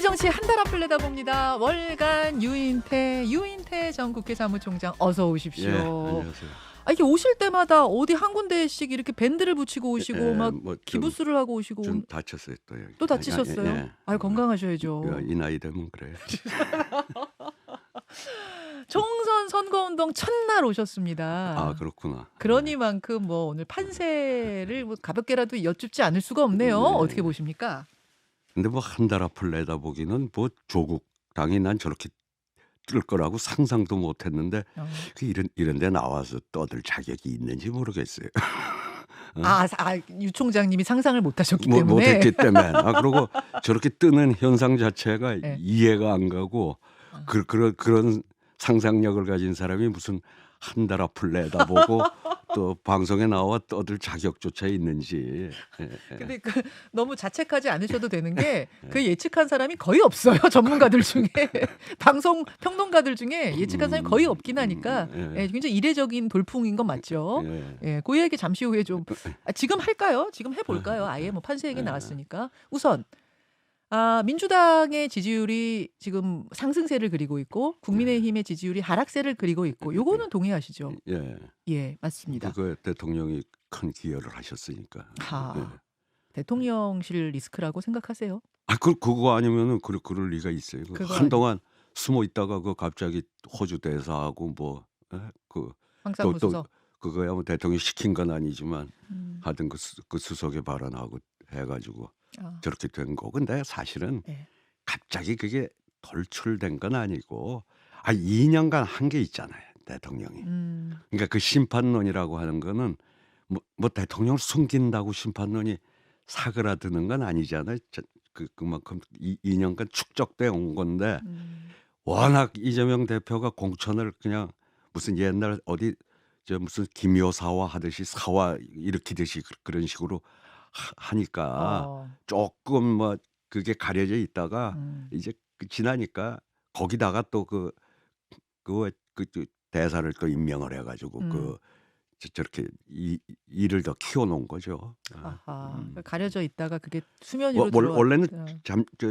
정치 한 달 앞을 내다봅니다. 월간 유인태 전 국회 사무총장 어서 오십시오. 예, 안녕하세요. 이게 오실 때마다 어디 한 군데씩 이렇게 밴드를 붙이고 오시고 막 뭐 기부스를 하고 오시고 좀 다쳤어요 또 여기. 또 다치셨어요? 예. 건강하셔야죠. 이 나이 되면 그래. 총선 선거운동 첫날 오셨습니다. 아 그렇구나. 그러니만큼 뭐 오늘 판세를 뭐 가볍게라도 여쭙지 않을 수가 없네요. 네. 어떻게 보십니까? 근데 뭐 한 달 앞을 내다보기는 뭐 조국 당이 난 저렇게 뜰 거라고 상상도 못했는데 이런 데 나와서 떠들 자격이 있는지 모르겠어요. 유 총장님이 상상을 못하셨기 뭐, 때문에. 못했기 때문에. 그리고 저렇게 뜨는 현상 자체가 네. 이해가 안 가고 그런 상상력을 가진 사람이 무슨 한 달 앞을 내다보고 또 방송에 나와 떠들 자격조차 있는지. 근데 너무 자책하지 않으셔도 되는 게 그 예측한 사람이 거의 없어요. 전문가들 중에 방송 평론가들 중에 예측한 사람이 거의 없긴 하니까 굉장히 이례적인 돌풍인 건 맞죠. 그 얘기 잠시 후에 좀 지금 할까요? 지금 해볼까요? 아예 뭐 판세 얘기 나왔으니까 우선 민주당의 지지율이 지금 상승세를 그리고 있고 국민의힘의 지지율이 하락세를 그리고 있고 요거는 동의하시죠? 예, 맞습니다. 그거에 대통령이 큰 기여를 하셨으니까. 대통령실 리스크라고 생각하세요? 그거 아니면은 그럴 리가 있어요. 한동안 숨어 있다가 갑자기 호주 대사하고 황상무수석 그거야 뭐 대통령이 시킨 건 아니지만 하여튼 그 수석의 발언하고 해가지고 저렇게 된 거. 근데 사실은 갑자기 그게 돌출된 건 아니고 2년간 한 게 있잖아요, 대통령이. 그러니까 그 심판론이라고 하는 거는 뭐 대통령을 숨긴다고 심판론이 사그라드는 건 아니잖아요. 그만큼 2년간 축적돼 온 건데 워낙 이재명 대표가 공천을 그냥 무슨 옛날 어디 무슨 기묘사화 하듯이 사화 일으키듯이 그런 식으로 하니까 조금 뭐 그게 가려져 있다가 이제 지나니까 거기다가 또 그 대사를 또 임명을 해가지고 저렇게 일을 더 키워놓은 거죠. 가려져 있다가 그게 수면 위로 원래는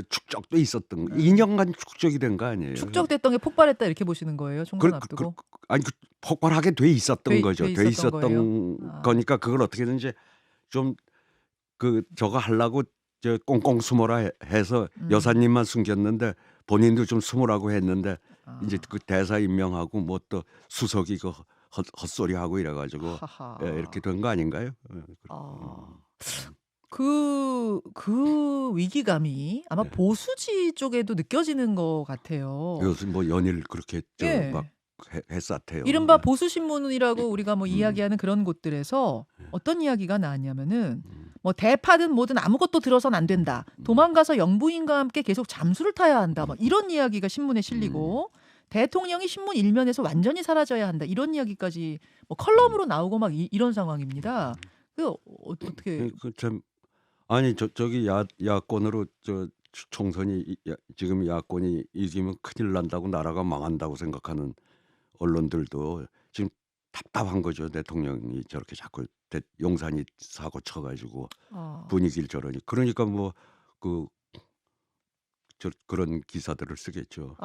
축적도 있었던 2년간 축적이 된 거 아니에요. 축적됐던 게 폭발했다 이렇게 보시는 거예요, 총선 앞두고? 폭발하게 돼 있었던 거죠. 돼 있었던 거예요? 거니까 그걸 어떻게든지 좀 저거 하려고 꽁꽁 숨어라 해서 여사님만 숨겼는데 본인도 좀 숨으라고 했는데 이제 그 대사 임명하고 뭐 또 수석이 헛소리하고 이래가지고 이렇게 된 거 아닌가요? 그 위기감이 아마 보수지 쪽에도 느껴지는 것 같아요. 요즘 뭐 연일 그렇게 막 했었대요. 이른바 보수신문이라고 우리가 뭐 이야기하는 그런 곳들에서 어떤 이야기가 나왔냐면은 뭐 대파든 뭐든 아무것도 들어선 안 된다. 도망가서 영부인과 함께 계속 잠수를 타야 한다. 뭐 이런 이야기가 신문에 실리고 대통령이 신문 일면에서 완전히 사라져야 한다. 이런 이야기까지 뭐 컬럼으로 나오고 막 이런 상황입니다. 그 어떻게? 참 아니 저기 야권으로 총선이 지금 야권이 이기면 큰일 난다고 나라가 망한다고 생각하는 언론들도 지금 답답한 거죠. 대통령이 저렇게 자꾸 용산이 사고 쳐가지고 분위기를 저러니 그러니까 뭐 그런 기사들을 쓰겠죠.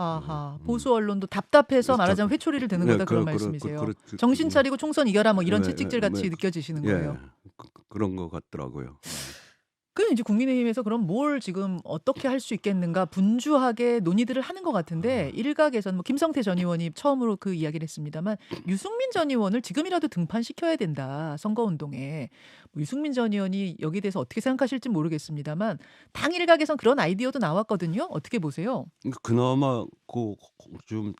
보수 언론도 답답해서 말하자면 회초리를 드는 거다 그런 말씀이세요. 정신 차리고 총선 이겨라 뭐 이런 채찍질 같이 느껴지시는 거예요. 그런 거 같더라고요. 그럼 이제 국민의힘에서 그럼 뭘 지금 어떻게 할 수 있겠는가 분주하게 논의들을 하는 것 같은데 일각에서는 뭐 김성태 전 의원이 처음으로 그 이야기를 했습니다만 유승민 전 의원을 지금이라도 등판시켜야 된다 선거운동에. 뭐 유승민 전 의원이 여기에 대해서 어떻게 생각하실지 모르겠습니다만 당 일각에선 그런 아이디어도 나왔거든요. 어떻게 보세요? 그나마 좀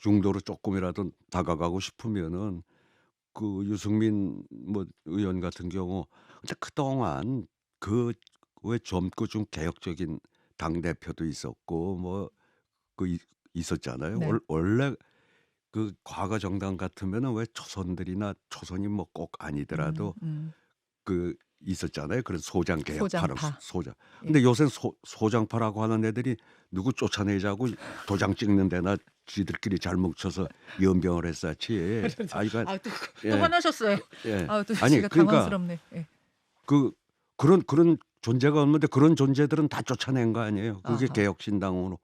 중도로 조금이라도 다가가고 싶으면은 유승민 의원 같은 경우 그동안 왜 젊고 좀 개혁적인 당 대표도 있었고 있었잖아요. 네. 원래 과거 정당 같으면은 왜 초선들이나 초선이 뭐 꼭 아니더라도 있었잖아요. 그런 소장 개혁파라고 소장. 근데 요새 소장파라고 하는 애들이 누구 쫓아내자고 도장 찍는 데나 지들끼리 잘 뭉쳐서 연병을 했었지. 또 화나셨어요. 또 아니 제가 그러니까 당황스럽네. 그런 존재가 없는데 그런 존재들은 다 쫓아낸 거 아니에요. 그게 아하. 개혁신당으로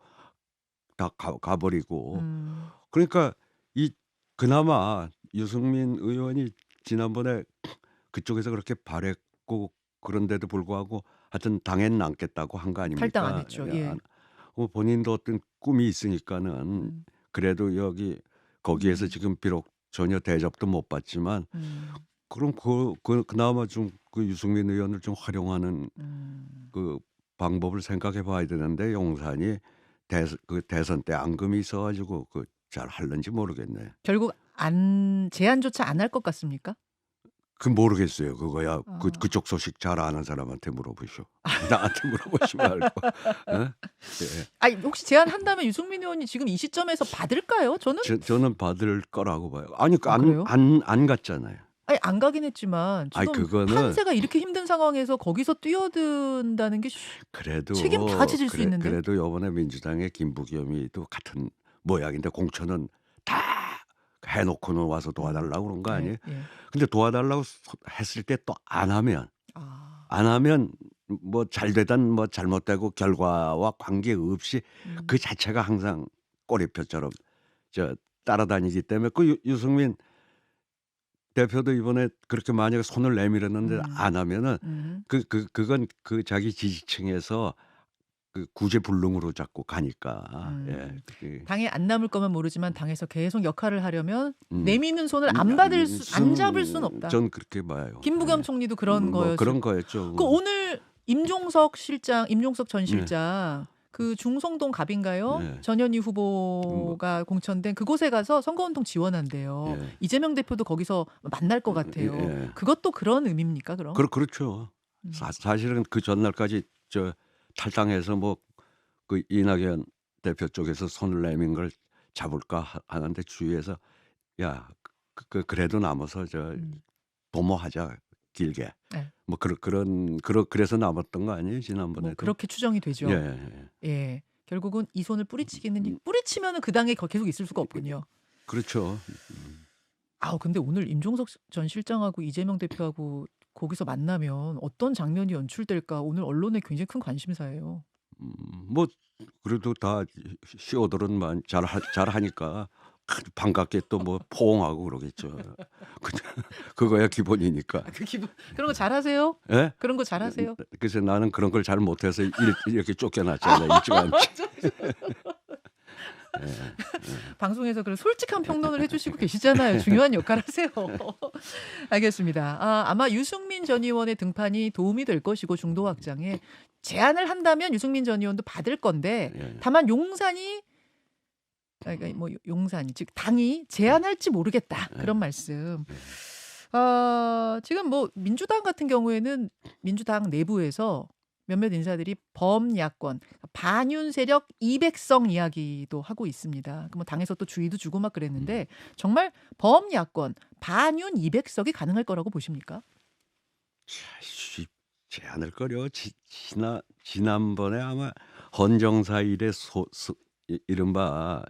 다 가버리고. 음. 그러니까 이 그나마 유승민 의원이 지난번에 그쪽에서 그렇게 바랬고 그런데도 불구하고 하여튼 당엔 남겠다고 한 거 탈당 안 아닙니까? 했죠. 예. 본인도 어떤 꿈이 있으니까는 음. 그래도 거기에서 지금 비록 전혀 대접도 못 받지만 음. 그럼 그나마 좀 그 유승민 의원을 좀 활용하는 그 방법을 생각해 봐야 되는데 용산이 대선 때 앙금이 있어 가지고 잘 할는지 모르겠네. 결국 제안조차 안 할 것 같습니까? 모르겠어요. 그거야 아. 그쪽 소식 잘 아는 사람한테 물어보시오. 나한테 물어보지 말고. 예? 예. 아니 혹시 제안한다면 유승민 의원이 지금 이 시점에서 받을까요? 저는 받을 거라고 봐요. 아니 그래요? 안 갔잖아요. 아니 안 가긴 했지만 아니 지금 그거는 판세가 이렇게 힘든 상황에서 거기서 뛰어든다는 게 그래도 책임 다 지질 수 있는데. 그래도 이번에 민주당의 김부겸이도 같은 모양인데 공천은 다 해놓고는 와서 도와달라고 그런 거 아니에요? 예. 근데 도와달라고 했을 때 또 안 하면 아. 뭐 잘 되든 뭐 잘못되고 결과와 관계없이 그 자체가 항상 꼬리표처럼 따라다니기 때문에 유승민 대표도 이번에 그렇게 만약에 손을 내밀었는데 안 하면은 그건 자기 지지층에서 구제불능으로 자꾸 가니까. 예. 당에 안 남을 거면 모르지만 당에서 계속 역할을 하려면 내미는 손을 안 잡을 수는 없다. 전 그렇게 봐요. 김부겸 총리도 그런 거였죠. 그런 거였죠. 오늘 임종석 전 실장 그 중성동 갑인가요? 네. 전현희 후보가 공천된 그곳에 가서 선거운동 지원한대요. 예. 이재명 대표도 거기서 만날 것 같아요. 예. 그것도 그런 의미입니까? 그럼? 그렇죠. 사실은 그 전날까지 탈당해서 그 이낙연 대표 쪽에서 손을 내민 걸 잡을까 하는데 주위에서 야 그래도 남아서 도모하자 길게. 네. 그래서 남았던 거 아니에요 지난번에도. 그렇게 추정이 되죠. 예. 결국은 이 손을 뿌리치기는 뿌리치면은 그 당에 계속 있을 수가 없군요. 그렇죠. 근데 오늘 임종석 전 실장하고 이재명 대표하고 거기서 만나면 어떤 장면이 연출될까 오늘 언론에 굉장히 큰 관심사예요. 뭐 그래도 다 쇼들은 잘하니까 반갑게 또 뭐 포옹하고 그러겠죠. 그거야 기본이니까. 그런 거 잘하세요? 예? 그런 거 잘하세요? 그래서 나는 그런 걸 잘 못해서 이렇게 쫓겨났잖아요. 일찌감치. 방송에서 그런 솔직한 평론을 해주시고 계시잖아요. 중요한 역할 하세요. 알겠습니다. 아마 유승민 전 의원의 등판이 도움이 될 것이고 중도 확장에 제안을 한다면 유승민 전 의원도 받을 건데 다만 용산이 즉 당이 제안할지 모르겠다 그런 말씀. 지금 민주당 같은 경우에는 민주당 내부에서 몇몇 인사들이 범야권, 반윤 세력 200석 이야기도 하고 있습니다. 당에서 또 주의도 주고 막 그랬는데 정말 범야권, 반윤 200석이 가능할 거라고 보십니까? 쉽지 않을 거요. 지난번에 아마 헌정사 이래 이른바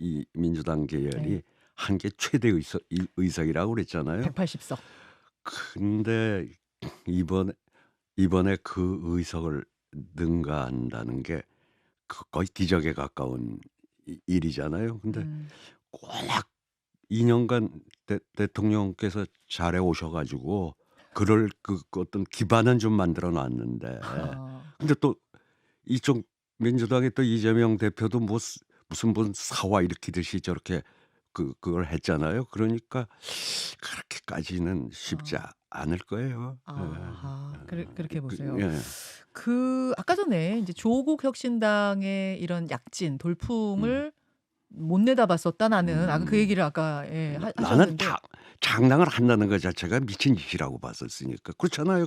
이 민주당 계열이 한 게 최대 의석이라고 그랬잖아요. 180석. 근데 이번에 그 의석을 능가한다는 게 거의 기적에 가까운 일이잖아요. 근데 꼭 2년간 대통령께서 잘해 오셔가지고 그럴 어떤 기반은 좀 만들어 놨는데 근데 또 이쪽 민주당의 또 이재명 대표도 무슨 사화 일으키듯이 저렇게 그걸 했잖아요. 그러니까 그렇게까지는 쉽지 않을 거예요. 그렇게 보세요. 예. 아까 전에 이제 조국 혁신당의 이런 약진 돌풍을 못 내다봤었다 나는 아까 그 얘기를 아까 나는 하셨는데 장당을 한다는 것 자체가 미친 짓이라고 봤었으니까 그렇잖아요.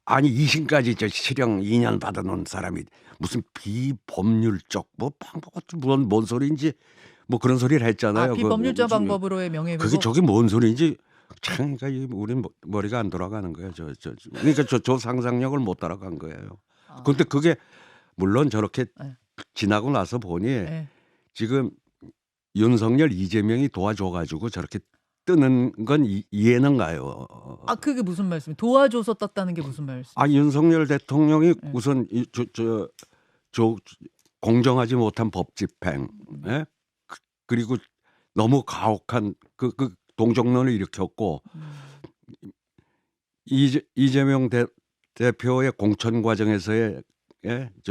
아니 2심까지 실형 2년 받아놓은 사람이 무슨 비법률적 뭔 소리인지 그런 소리를 했잖아요. 비법률적 방법으로의 명예회복. 그게 저게 뭔 소리인지 참 그러니까 우린 머리가 안 돌아가는 거예요. 그러니까 저 상상력을 못 따라간 거예요. 근데 그게 물론 저렇게 지나고 나서 보니 지금 윤석열 이재명이 도와줘가지고 저렇게 뜨는 건 이해는 가요. 아 그게 무슨 말씀이에요? 도와줘서 떴다는 게 무슨 말씀? 아 윤석열 대통령이 네. 우선 저 공정하지 못한 법 집행, 예? 그리고 너무 가혹한 그 동정론을 일으켰고 이재명 대표의 공천 과정에서의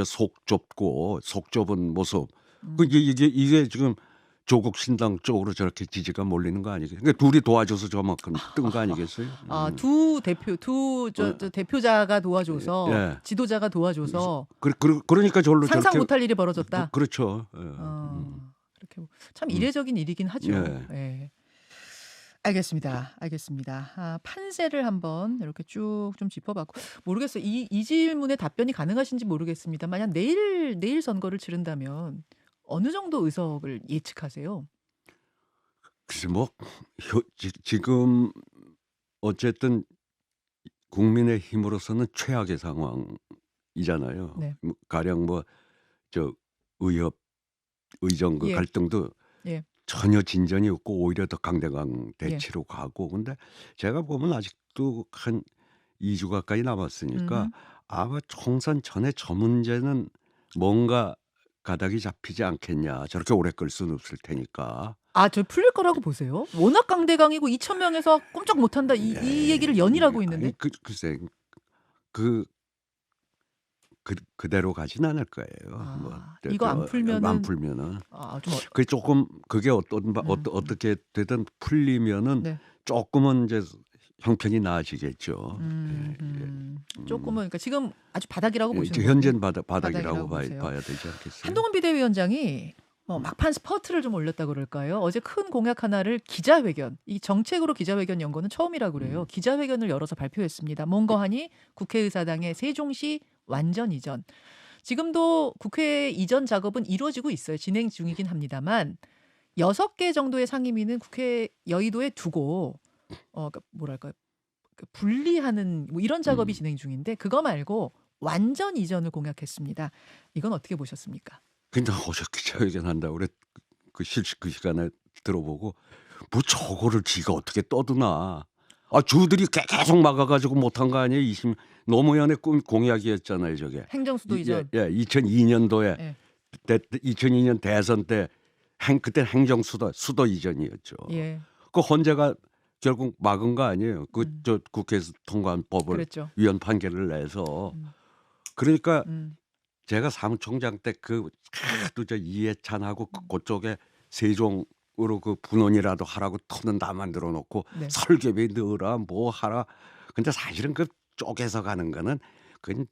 속 좁은 모습, 이게 지금 조국 신당 쪽으로 저렇게 지지가 몰리는 거 아니겠어요? 그러니까 둘이 도와줘서 저만큼 뜬 거 아니겠어요? 두 대표자가 도와줘서 예. 지도자가 도와줘서 그러니까 저로 상상 저렇게 못할 일이 벌어졌다. 그렇죠. 예. 그렇게 참 이례적인 일이긴 하죠. 예. 예. 알겠습니다. 판세를 한번 이렇게 쭉 좀 짚어봤고 모르겠어요. 이 질문에 답변이 가능하신지 모르겠습니다. 만약 내일 선거를 치른다면 어느 정도 의석을 예측하세요? 글쎄 뭐 지금 어쨌든 국민의힘으로서는 최악의 상황이잖아요. 네. 가령 뭐 저 의정 그 예. 갈등도 예. 전혀 진전이 없고 오히려 더 강대강 대치로 가고, 근데 제가 보면 아직도 한 2주 가까이 남았으니까 아마 총선 전에 저 문제는 뭔가 가닥이 잡히지 않겠냐. 저렇게 오래 끌 수는 없을 테니까. 저 풀릴 거라고 보세요? 워낙 강대강이고 2,000명에서 꼼짝 못한다 이 얘기를 연이라고 있는데. 아니, 글쎄 그대로 가진 않을 거예요. 뭐 이거 안 풀면은 좀 그 조금 그게 어떻게 되든 풀리면은 네. 조금은 이제 형편이 나아지겠죠. 조금은 그러니까 지금 아주 바닥이라고 보시는 거예요. 현재는 바닥이라고 보세요. 봐야 되지 않겠어요? 한동훈 비대위원장이 막판 스퍼트를 좀 올렸다고 그럴까요? 어제 큰 공약 하나를 기자회견, 이 정책으로 기자회견 연 거는 처음이라고 그래요. 기자회견을 열어서 발표했습니다. 뭔가 하니 국회의사당의 세종시 완전 이전. 지금도 국회 이전 작업은 이루어지고 있어요. 진행 중이긴 합니다만 6개 정도의 상임위는 국회 여의도에 두고 그러니까 뭐랄까요? 분리하는 뭐 이런 작업이 진행 중인데 그거 말고 완전 이전을 공약했습니다. 이건 어떻게 보셨습니까? 근데 어제 기자회견 한다고 그래 그 시간에 들어보고 뭐 저거를 지가 어떻게 떠드나. 주들이 계속 막아가지고 못한 거 아니에요? 노무현의 꿈 공약이었잖아요, 저게. 행정수도 이전. 2002년도에 예. 2002년 대선 때 그때 수도 이전이었죠. 예. 그 헌재가 결국 막은 거 아니에요? 저 국회에서 통과한 법을 그랬죠. 위헌 판결을 내서. 그러니까 제가 사무총장 때 하도 저 이해찬하고 그쪽에 세종으로 그 분원이라도 하라고 터는 다 만들어 놓고 네. 설계비 넣으라 뭐 하라. 근데 사실은 그 쪼개서 가는 거는 그건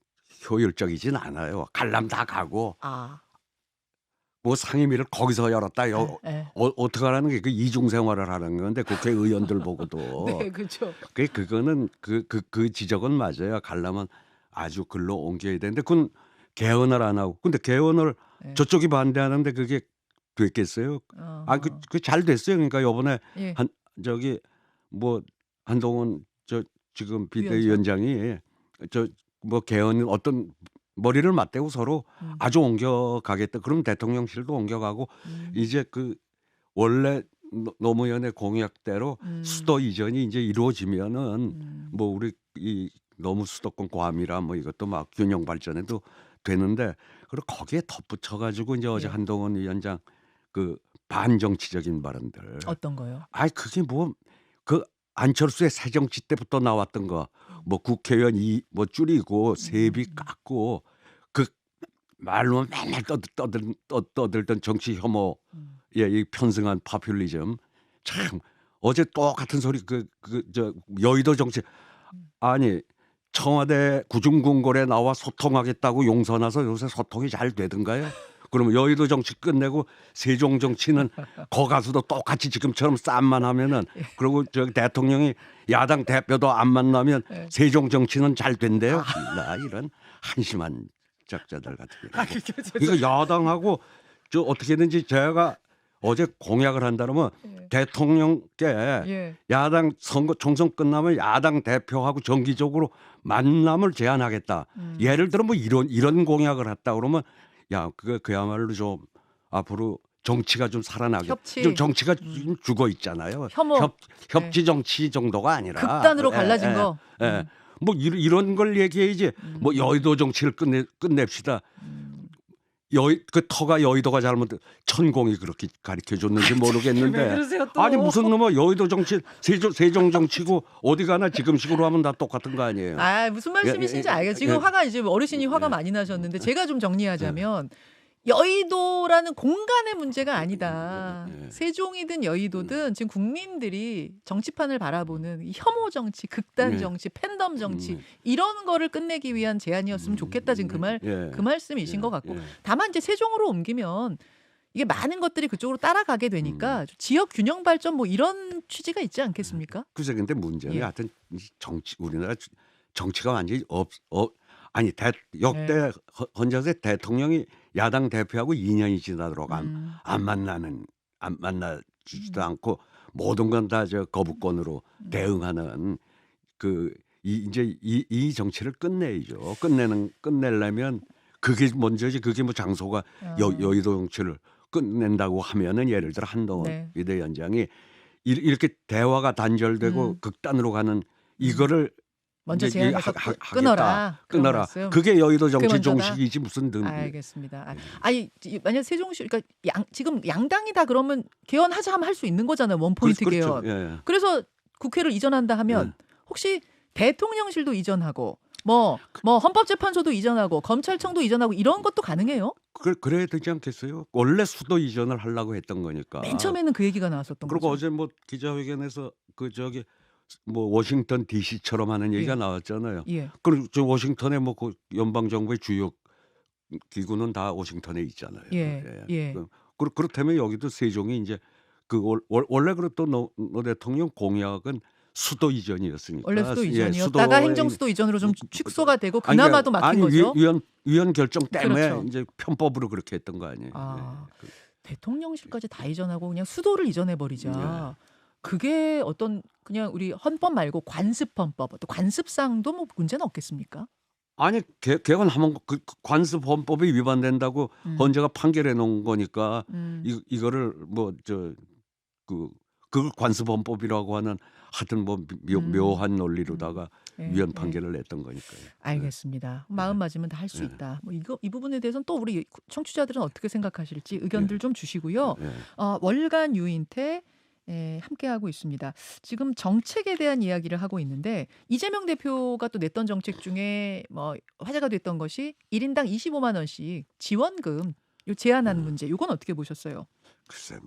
효율적이진 않아요. 갈라면 다 가고 뭐 상임위를 거기서 열었다. 어떻게 하라는 게 그 이중 생활을 하는 건데 국회의원들 보고도. 네, 그렇죠. 그거는 그 지적은 맞아요. 가려면 아주 글로 옮겨야 되는데 그건 개헌을 안 하고. 근데 개헌을 저쪽이 반대하는데 그게 됐겠어요? 그 잘 됐어요. 그러니까 요번에 예. 한동훈 지금 비대위원장이 뭐 개헌 어떤 머리를 맞대고 서로 아주 옮겨가겠다. 그럼 대통령실도 옮겨가고 이제 그 원래 노무현의 공약대로 수도 이전이 이제 이루어지면은 뭐 우리 이 너무 수도권 과밀화 뭐 이것도 막 균형 발전해도 되는데 그리고 거기에 덧붙여 가지고 이제 어제 한동훈 위원장 그 반정치적인 발언들. 어떤 거요? 그게 뭐 그 안철수의 새정치 때부터 나왔던 거 뭐 국회의원 뭐 줄이고 세비 깎고 그 말로 맨날 떠들던 정치 혐오 이 편승한 파퓰리즘 참 어제 똑같은 소리 저 여의도 정치 아니 청와대 구중궁궐에 나와 소통하겠다고 용서나서 요새 소통이 잘 되던가요? 그러면 여의도 정치 끝내고 세종 정치는 거 가서도 똑같이 지금처럼 싸움만 하면은 그리고 대통령이 야당 대표도 안 만나면 세종 정치는 잘 된대요. 이런 한심한 작자들 같은 게. 그러니까 야당하고 어떻게든지 제가 어제 공약을 한다면 대통령께 야당 선거 총선 끝나면 야당 대표하고 정기적으로 만남을 제안하겠다. 예를 들어 뭐 이런 공약을 했다 그러면 그야말로 좀 앞으로 정치가 좀 살아나게 협치. 좀 정치가 좀 죽어 있잖아요. 혐오. 협치 정치 정도가 아니라 극단으로 갈라진 거. 뭐 이런 걸 얘기해야지. 뭐 여의도 정치를 끝냅시다. 그 터가 여의도가 잘못 천공이 그렇게 가르쳐 줬는지 모르겠는데 아니 무슨 놈의 여의도 정치 세종 정치고 어디 가나 지금식으로 하면 다 똑같은 거 아니에요. 아 무슨 말씀이신지 알겠어요. 지금 화가 이제 어르신이 화가 많이 나셨는데 제가 좀 정리하자면 여의도라는 공간의 문제가 아니다. 세종이든 여의도든 지금 국민들이 정치판을 바라보는 이 혐오 정치, 극단 정치, 팬덤 정치 이런 거를 끝내기 위한 제안이었으면 좋겠다. 지금 그 말씀이신 것 같고 다만 이제 세종으로 옮기면 이게 많은 것들이 그쪽으로 따라가게 되니까 지역 균형 발전 뭐 이런 취지가 있지 않겠습니까? 글쎄 근데 문제는 하여튼 정치 우리나라 정치가 완전히 아니 역대 헌정에 대통령이 야당 대표하고 2년이 지나도록 안 만나주지도 않고 모든 건 다 저 거부권으로 대응하는 이제 이 정치를 끝내야죠. 끝내려면 그게 먼저지. 그게 뭐 장소가 여의도 정치를 끝낸다고 하면은 예를 들어 한동훈 비대위원장이 이렇게 대화가 단절되고 극단으로 가는 이거를 먼저 제안해서 끊어라. 그게 여의도 정치 종식이지 무슨 등. 알겠습니다. 아니 만약 세종시 그러니까 지금 양당이 다 그러면 개헌하자 하면 할 수 있는 거잖아요. 원포인트 개헌. 그렇죠. 그래서 국회를 이전한다 하면 혹시 대통령실도 이전하고 뭐 헌법재판소도 이전하고 검찰청도 이전하고 이런 것도 가능해요? 그래야 되지 않겠어요? 원래 수도 이전을 하려고 했던 거니까. 맨 처음에는 그 얘기가 나왔었던 거죠. 그리고 어제 뭐 기자회견에서 뭐 워싱턴 D.C.처럼 하는 얘기가 나왔잖아요. 그리고 저 워싱턴에 뭐 그 연방 정부의 주요 기구는 다 워싱턴에 있잖아요. 그렇다면 여기도 세종이 이제 원래 그랬던 노 대통령 공약은 수도 이전이었으니까. 원래 수도 이전이었다가 행정수도 이전으로 좀 축소가 되고 그나마도 막힌 거죠. 위원 결정 때문에 그렇죠. 이제 편법으로 그렇게 했던 거 아니에요. 대통령실까지 다 이전하고 그냥 수도를 이전해 버리자. 그게 어떤 그냥 우리 헌법 말고 관습헌법, 또 관습상도 뭐 문제는 없겠습니까? 아니 개헌하면 그 관습헌법이 위반된다고 헌재가 판결해 놓은 거니까 이거를 뭐 그 관습헌법이라고 하는 하여튼 뭐 묘한 논리로다가 위헌 판결을 냈던 거니까요. 알겠습니다. 마음 맞으면 다 할 수 있다. 뭐 이 부분에 대해서는 또 우리 청취자들은 어떻게 생각하실지 의견들 좀 주시고요. 월간 유인태 함께하고 있습니다. 지금 정책에 대한 이야기를 하고 있는데 이재명 대표가 또 냈던 정책 중에 뭐 화제가 됐던 것이 1인당 25만 원씩 지원금 요 제한하는 문제. 이건 어떻게 보셨어요? 글쎄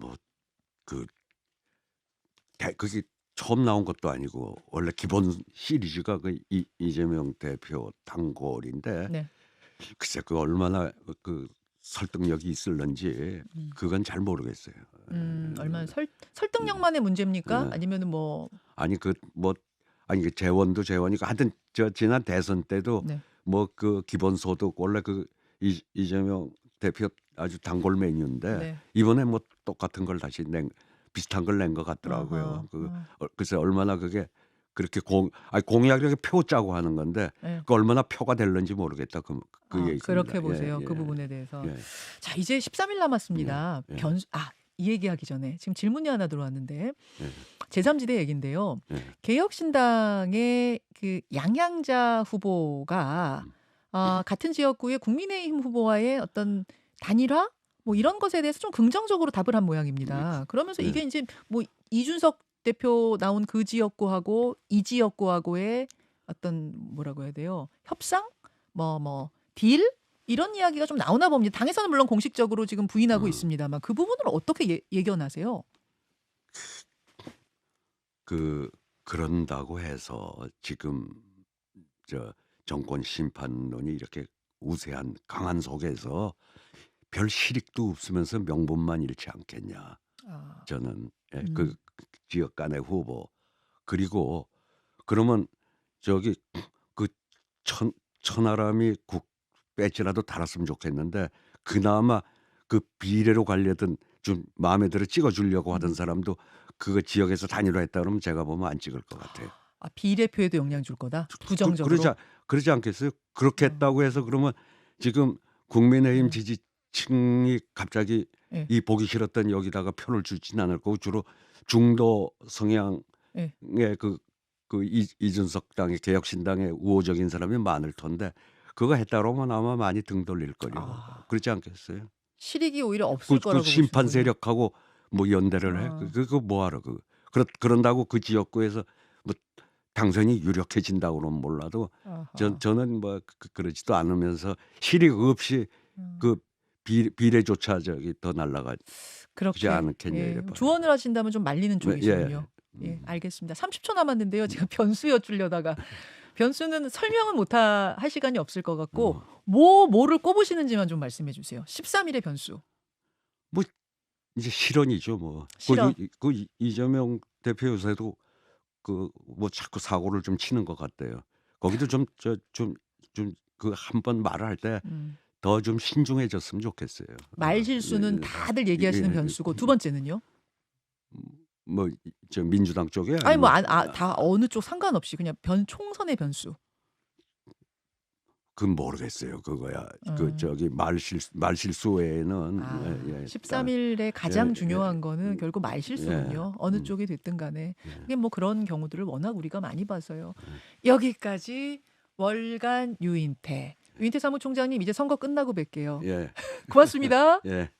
그게 처음 나온 것도 아니고 원래 기본 시리즈가 그 이재명 대표 단골인데 글쎄 그 얼마나 그 설득력이 있을런지 그건 잘 모르겠어요. 얼마나 설득력만의 문제입니까? 아니면은 뭐 아니 아니 재원도 재원이고 하여튼 지난 대선 때도 뭐 그 기본소득 원래 그 이재명 대표 아주 단골 메뉴인데 이번에 뭐 똑같은 걸 다시 비슷한 걸 낸 것 같더라고요. 글쎄 얼마나 그게 그렇게 공약력에 표 짜고 하는 건데 그 얼마나 표가 될는지 모르겠다. 그 얘기입니다. 그렇게 보세요. 그 부분에 대해서. 자 이제 13일 남았습니다. 이 얘기하기 전에 지금 질문이 하나 들어왔는데 제3지대 얘긴데요. 개혁신당의 그 양양자 후보가 같은 지역구의 국민의힘 후보와의 어떤 단일화 뭐 이런 것에 대해서 좀 긍정적으로 답을 한 모양입니다. 그러면서 이게 이제 뭐 이준석 대표 나온 그 지역구하고 이 지역구하고의 어떤 뭐라고 해야 돼요? 협상? 딜? 이런 이야기가 좀 나오나 봅니다. 당에서는 물론 공식적으로 지금 부인하고 있습니다만 그 부분을 어떻게 예견하세요? 그런다고 해서 지금 정권 심판론이 이렇게 우세한 강한 속에서 별 실익도 없으면서 명분만 잃지 않겠냐. 저는 그 지역 간의 후보 그리고 그러면 그 천하람이 배지라도 달았으면 좋겠는데 그나마 그 비례로 가려던 좀 마음에 들어 찍어주려고 하던 사람도 그 지역에서 단일화했다 그러면 제가 보면 안 찍을 것 같아요. 비례표에도 영향 줄 거다? 부정적으로? 그러지 않겠어요? 그렇게 했다고 해서 그러면 지금 국민의힘 층이 갑자기 예. 이 보기 싫었던 여기다가 표를 주진 않을 거고 주로 중도 성향의 예. 이준석 당의 개혁신당의 우호적인 사람이 많을 텐데 그거 했다 그러면 아마 많이 등 돌릴 거요. 아. 그렇지 않겠어요? 실익이 오히려 없을 그 거라고 심판 보시는군요. 세력하고 뭐 연대를 해? 아. 그거 뭐하러 그런다고 그 지역구에서 뭐 당선이 유력해진다고 그러면 몰라도 아하. 저는 뭐 그러지도 않으면서 실익 없이 그 비례조차 더 날라가지 그렇게 않겠냐 이래 봐요. 조언을 하신다면 좀 말리는 네, 예. 쪽이시군요. 예, 알겠습니다. 30초 남았는데요. 제가 변수 여쭈려다가 변수는 설명은 못 할 시간이 없을 것 같고 뭐를 꼽으시는지만 좀 말씀해 주세요. 13일의 변수. 뭐 이제 실언이죠 뭐. 실언. 이재명 대표 요새도 뭐 자꾸 사고를 좀 치는 것 같대요. 거기도 좀 그 한 번 말을 할 때 더 좀 신중해졌으면 좋겠어요. 말 실수는 다들 얘기하시는 변수고 두 번째는요? 뭐 저 민주당 쪽에 아니 뭐 아니면 다 어느 쪽 상관없이 그냥 총선의 변수. 그건 모르겠어요. 그거야. 음. 저기 말 실수 외에는 13일에 가장 예, 중요한 거는 결국 말 실수군요. 예. 어느 쪽이 됐든 간에. 그게 뭐 그런 경우들을 워낙 우리가 많이 봐서요. 예. 여기까지 월간 유인태 사무총장님 이제 선거 끝나고 뵐게요. 예. 고맙습니다. 예.